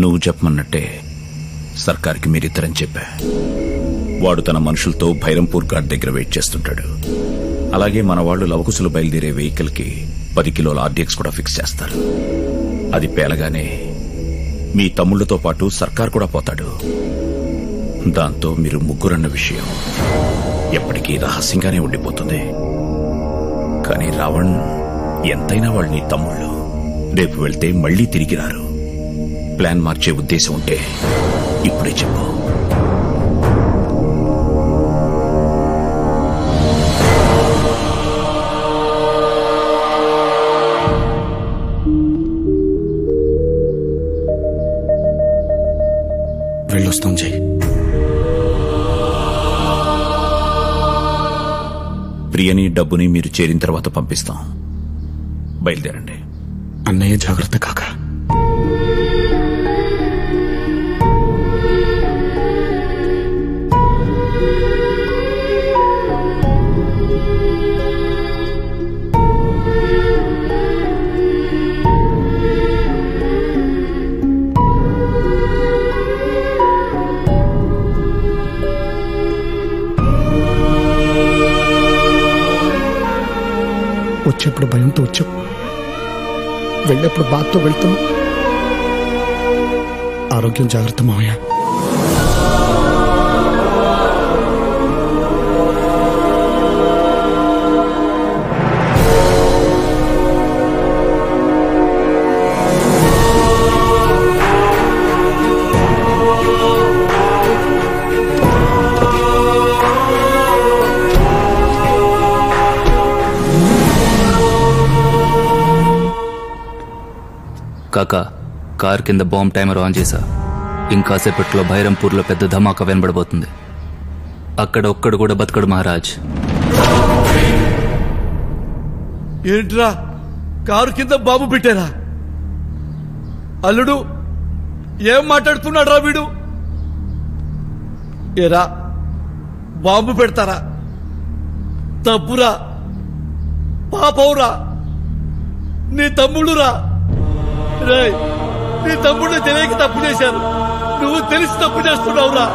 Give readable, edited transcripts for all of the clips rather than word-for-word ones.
నువ్వు చెప్పమన్నట్టే సర్కార్కి మీరిద్దరని చెప్పా. వాడు తన మనుషులతో భైరంపూర్ ఘాట్ దగ్గర వెయిట్ చేస్తుంటాడు. అలాగే మన వాళ్ళు లవకుశలు బయలుదేరే వెహికల్ కి 10 కిలోల ఆర్డీఎక్స్ కూడా ఫిక్స్ చేస్తారు. అది పేలగానే మీ తమ్ముళ్లతో పాటు సర్కార్ కూడా పోతాడు. దాంతో మీరు ముగ్గురన్న విషయం ఎప్పటికీ రహస్యంగానే ఉండిపోతుంది. కానీ రావణ్ ఎంతైనా వాళ్ళు నీ తమ్ముళ్ళు. రేపు వెళ్తే మళ్లీ తిరిగి రారు. ప్లాన్ మార్చే ఉద్దేశం ఉంటే ఇప్పుడే చెప్పు. వెళ్ళొస్తాం జై. ప్రియని డబ్బుని మీరు చేరిన తర్వాత పంపిస్తాం. బయలుదేరండి. అన్నయ్య జాగ్రత్త కాక. వచ్చేప్పుడు భయంతో వచ్చావు, వెళ్ళేప్పుడు బాధతో వెళ్తాం. ఆరోగ్యం జాగ్రత్త మావయ్య. కాకా, కార్ కింద బాంబ్ టైమర్ ఆన్ చేశా. ఇంకాసేపట్లో భైరంపూర్లో పెద్ద ధమాకా వినబడబోతుంది. అక్కడ ఒక్కడు కూడా బతకడు మహారాజ్. ఏంట్రా కారు కింద బాంబు పెట్టారా? అల్లుడు ఏం మాట్లాడుతున్నాడు రా వీడు? ఏరా బాంబు పెడతారా? తప్పురా, పాపవురా, నీ తమ్ముడురా. రేయ్, నీ తమ్ముడు తెలియక తప్పు చేశారు, నువ్వు తెలిసి తప్పు చేస్తున్నావురా.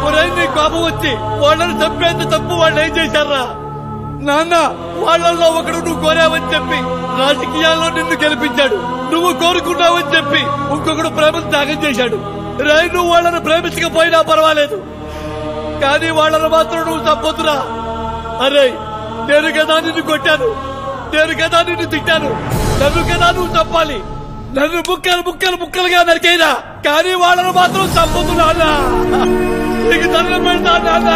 ఒరే, నీ కోపం వచ్చి వాళ్ళని చంపేంత తప్పు వాళ్ళు ఏం చేశారా? నాన్న, వాళ్ళల్లో ఒకడు నువ్వు కోరావని చెప్పి రాజకీయాల్లో నిన్ను గెలిపించాడు. నువ్వు కోరుకున్నావని చెప్పి ఇంకొకడు ప్రేమను త్యాగం చేశాడు. రే, నువ్వు వాళ్ళని ప్రేమించకపోయినా పర్వాలేదు, కానీ వాళ్ళని మాత్రం నువ్వు చంపొద్దురా. అరే, నేను కదా నిన్ను కొట్టాను, నేను కదా నిన్ను తిట్టాను, నన్ను కదా నువ్వు చంపాలి. నన్ను ముక్కలుగా నరికేదా, కానీ వాళ్ళను మాత్రం చంపొద్దు నాన్న. నీకు దండం పెడతా నాన్న,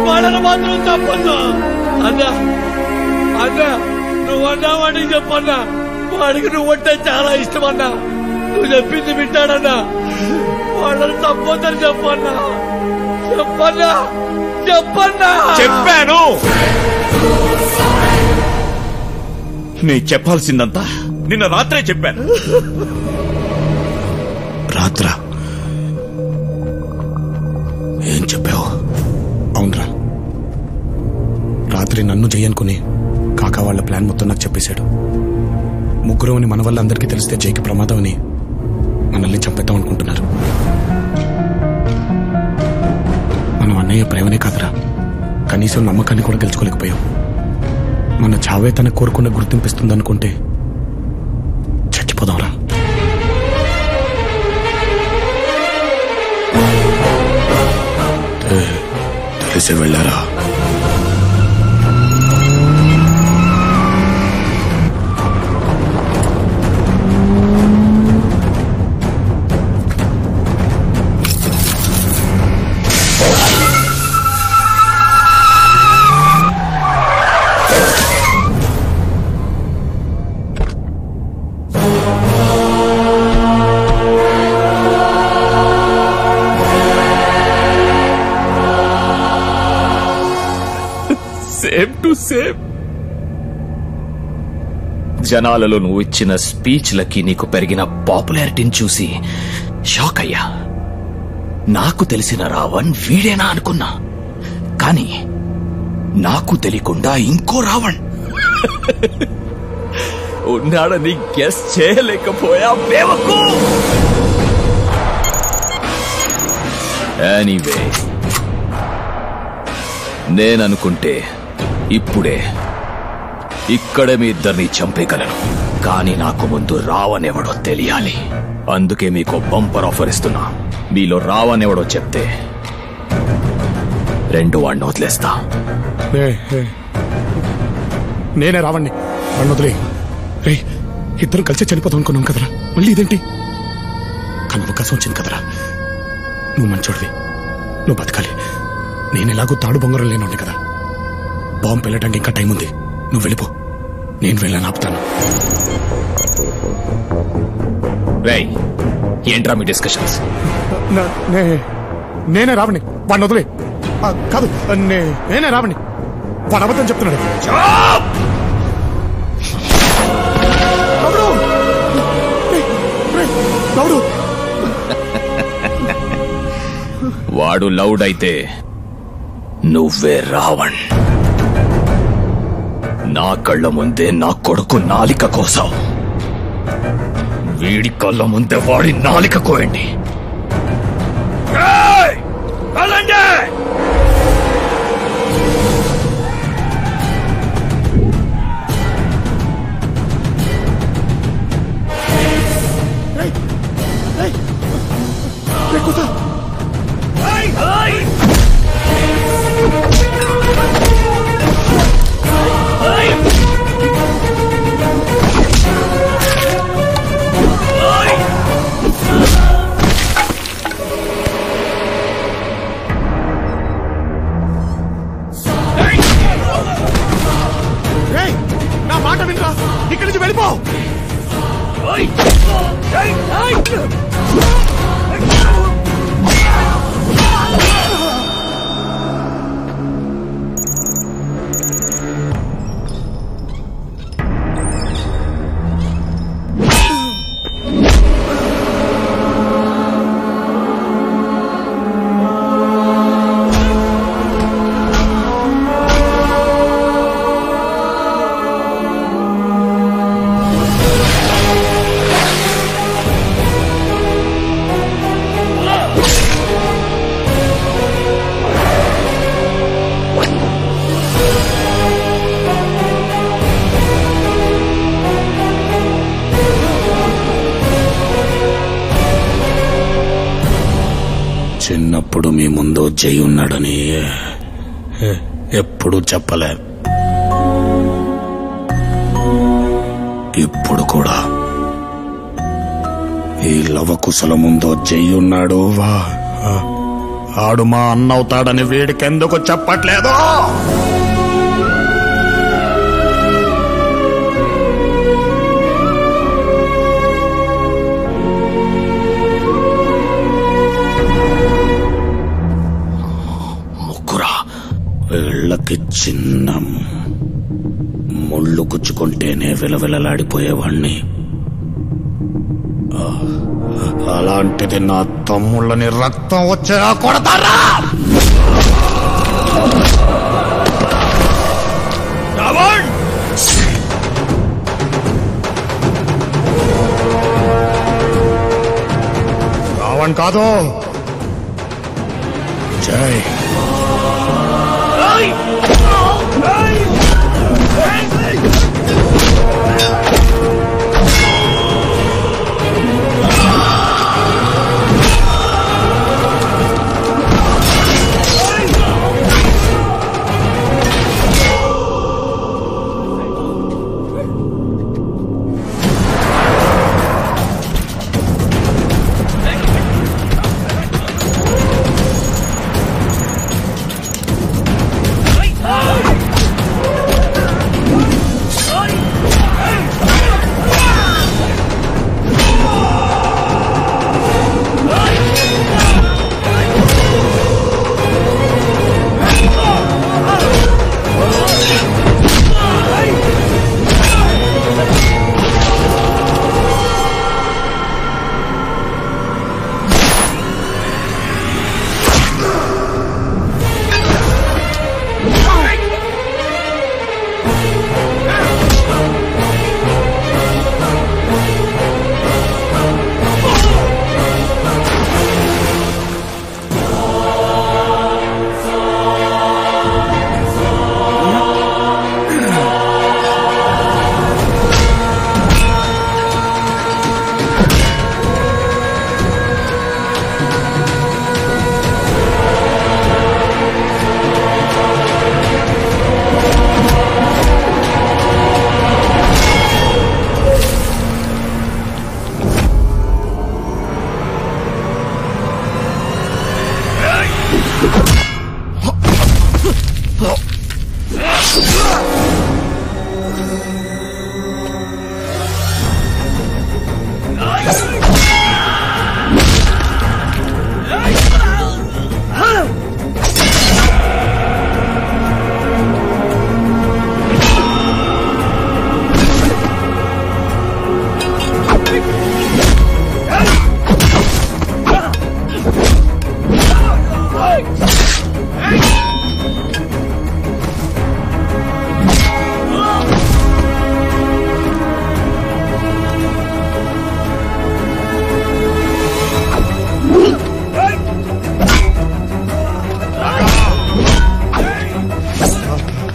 వాళ్ళను మాత్రం చంపొద్దు. అన్నా అన్నా, నువ్వు అన్నావాడికి చెప్పన్నా, వాడికి నువ్వంటే చాలా ఇష్టం అన్నా. నువ్వు చెప్పింది వింటాడన్నా, వాళ్ళని చంపొద్దని చెప్పన్నా. చెప్పన్నా చెప్పన్నా. చెప్పాను. నీ చెప్పాల్సిందంతా నిన్న రాత్రే చెప్పాను. రాత్రా? ఏం చెప్పావు? అవునరా, రాత్రి నన్ను జయనుకుని కాకా వాళ్ళ ప్లాన్ మొత్తం నాకు చెప్పేశాడు. ముగ్గురు అని మన వల్ల అందరికీ తెలిస్తే జైకి ప్రమాదం అని మనల్ని చంపేద్దాం అనుకుంటున్నారు. మనం అన్నయ్య ప్రేమనే కాదురా, కనీసం నమ్మకాన్ని కూడా గెలుచుకోలేకపోయాం. మన చావే తన కోరుకున్న గుర్తింపిస్తుందనుకుంటే చచ్చిపోదాంరా. తెలిసి వెళ్ళారా? Same to same. జనాలలో నువ్వు ఇచ్చిన స్పీచ్లకి నీకు పెరిగిన పాపులారిటీని చూసి షాక్ అయ్యా. నాకు తెలిసిన రావణ్ వీడేనా అనుకున్నా, కానీ నాకు తెలియకుండా ఇంకో రావణ్ ఉన్నాడని గెస్ చేయలేకపోయా. బేవకు ఎనీవే, నేననుకుంటే ఇప్పుడే ఇక్కడే మీ ఇద్దరిని చంపేయగలను. కానీ నాకు ముందు రావనేవడో తెలియాలి. అందుకే మీకు బంపర్ ఆఫర్ ఇస్తున్నా. మీలో రావనేవడో చెప్తే 2 వాడిని వదిలేస్తా. నేనే రావణ్ణి, వాడిని వదిలే. రే, ఇద్దరు కలిసి చనిపోతాం అనుకున్నాం కదరా, మళ్ళీ ఇదేంటి? కానీ అవకాశం వచ్చింది కదరా. నువ్వు మంచోడివి, నువ్వు బతకాలి. నేను ఎలాగో తాడు బొంగరం లేనుండే కదా. బాంబు వెళ్ళటానికి ఇంకా టైం ఉంది. నువ్వు వెళ్ళిపో, నేను వెళ్ళని ఆపుతాను. రేయ్, ఏంట్రా మీ డిస్కషన్స్? నేనే రావణ్ణి, వాడిని వదిలే. కాదు, నేనే రావణ్ణి. వాడు అబద్ధం చెప్తున్నాడు. వాడు లౌడ్ అయితే నువ్వే రావణ్. నా కళ్ళ ముందే నా కొడుకు నాలిక కోసం, వీడి కళ్ళ ముందే వాడి నాలిక కోయండి. నా మాట వినరా, ఇక్కడి నుంచి వెళ్ళిపో. చిన్నప్పుడు మీ ముందు జై ఉన్నాడని ఎప్పుడు చెప్పలే. ఇప్పుడు కూడా ఈ లవకుశల ముందు జై ఉన్నాడు. ఆడు మా అన్న అవుతాడని వీడికెందుకు చెప్పట్లేదు? వీళ్ళకి చిన్న ముళ్ళు గుచ్చుకుంటేనే విలవిలలాడిపోయేవాణ్ణి. అలాంటిది నా తమ్ముళ్ళని రక్తం వచ్చేలా కొడతారా? రావణ్ కాదు, జై.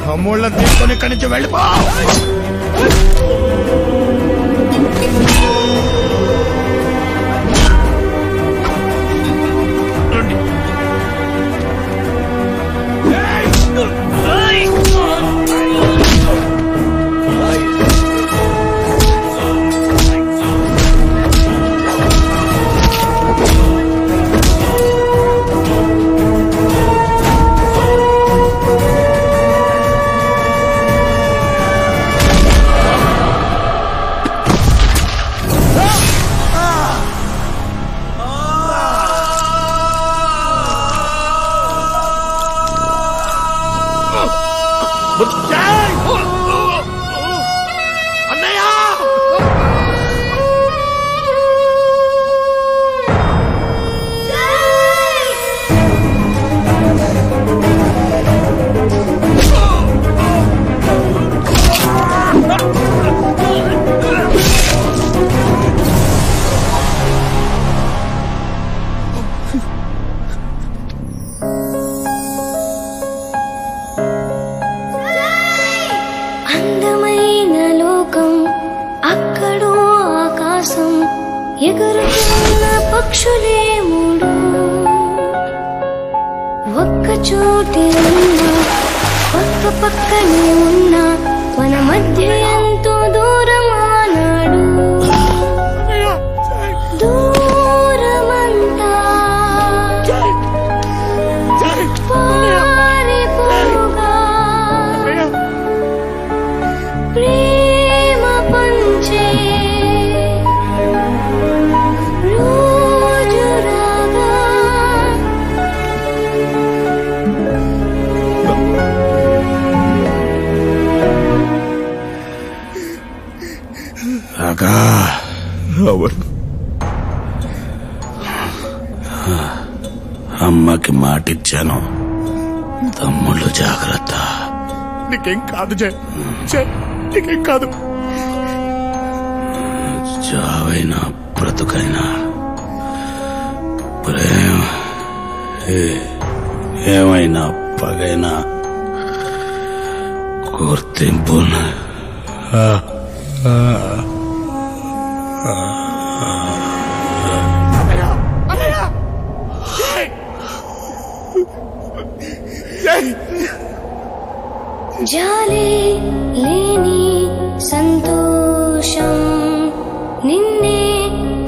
తమ్ముళ్ళని తీసుకొని ఇక్కడి నుంచి వెళ్ళిపో. ఎగురుతున్న పక్షులే మూడు ఒక్క చోటే ఉన్నా పక్క పక్కనే ఉన్నా మన మధ్య ఎంతో దూరం ఆనాడు దూరమంతా పారిపోగా ప్రేమ పంచే అమ్మకి మాటిచ్చాను, తమ్ముళ్ళు జాగ్రత్త. నీకేం కాదు జై, నీకేం కాదు. చావైనా బ్రతుకైనా ప్రేమ ఏమైనా పగైనా గుర్తింపు జాలి లేని సంతోషం నిన్నే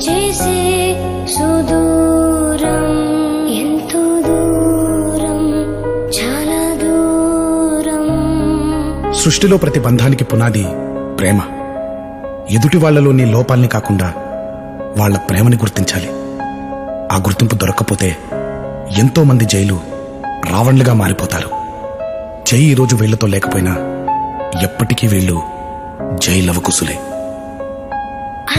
చేసే సుదూరం ఎంతో దూరం చాలా దూరం. సృష్టిలో ప్రతి బంధానికి పునాది ప్రేమ. ఎదుటి వాళ్లలోని లోపాల్ని కాకుండా వాళ్ల ప్రేమని గుర్తించాలి. ఆ గుర్తింపు దొరక్కపోతే ఎంతో మంది జైలు రావణ్లుగా మారిపోతారు. జై ఈరోజు వీళ్లతో లేకపోయినా ఎప్పటికీ వీళ్ళు జై లవకుశులే.